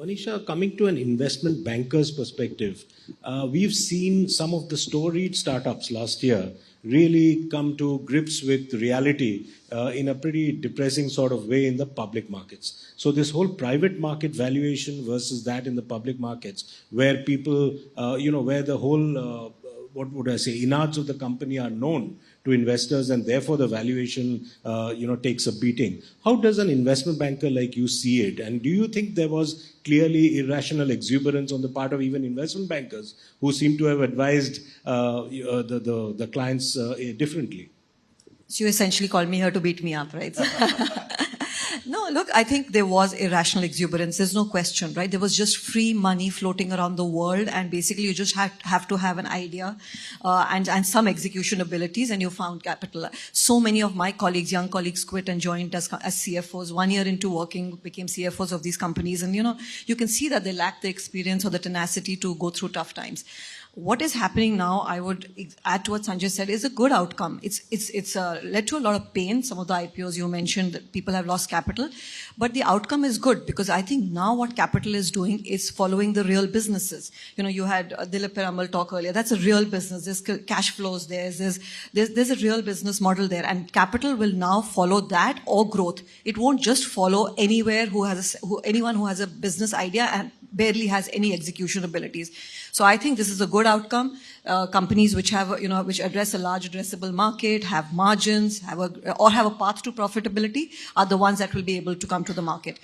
Manisha, coming to an investment banker's perspective, we've seen some of the storied startups last year really come to grips with reality in a pretty depressing sort of way in the public markets. So this whole private market valuation versus that in the public markets, where people, where the whole what would I say, innards of the company are known to investors, and therefore the valuation, takes a beating. How does an investment banker like you see it? And do you think there was clearly irrational exuberance on the part of even investment bankers who seem to have advised the clients differently? So you essentially called me here to beat me up, right? No, look, I think there was irrational exuberance. There's no question, right? There was just free money floating around the world, and basically you just have to have an idea and some execution abilities, and you found capital. So many of my colleagues, young colleagues, quit and joined as CFOs. 1 year into working, became CFOs of these companies, and you can see that they lack the experience or the tenacity to go through tough times. What is happening now, I would add to what Sanjay said, is a good outcome. It's led to a lot of pain. Some of the IPOs you mentioned, that people have lost capital, but the outcome is good, because I think now what capital is doing is following the real businesses. You had Dilip Peramal talk earlier. That's a real business. There's cash flows there. There's a real business model there, and capital will now follow that or growth. It won't just follow anywhere anyone who has a business idea and barely has any execution abilities. So I think this is a good outcome. Companies which have, which address a large addressable market, have margins, have a path to profitability, are the ones that will be able to come to the market.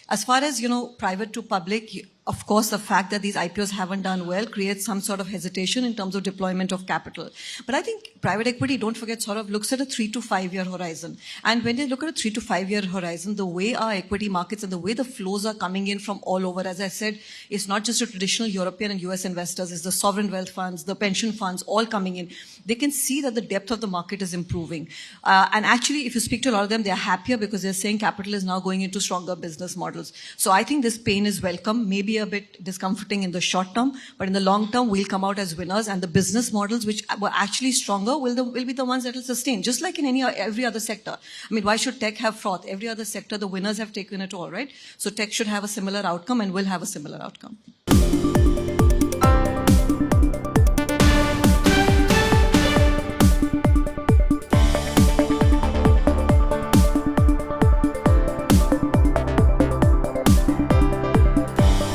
As far as, private to public, of course, the fact that these IPOs haven't done well creates some sort of hesitation in terms of deployment of capital. But I think private equity, don't forget, sort of looks at a 3 to 5 year horizon. And when they look at a 3 to 5 year horizon, the way our equity markets and the way the flows are coming in from all over, as I said, it's not just the traditional European and US investors, it's the sovereign wealth funds, the pension funds, all coming in. They can see that the depth of the market is improving. And actually, if you speak to a lot of them, they're happier because they're saying capital is now going into stronger business models. So I think this pain is welcome. Maybe a bit discomforting in the short term, but in the long term, we'll come out as winners, and the business models which were actually stronger will be the ones that will sustain, just like in every other sector. I mean, why should tech have froth? Every other sector, the winners have taken it all, right? So tech should have a similar outcome and will have a similar outcome.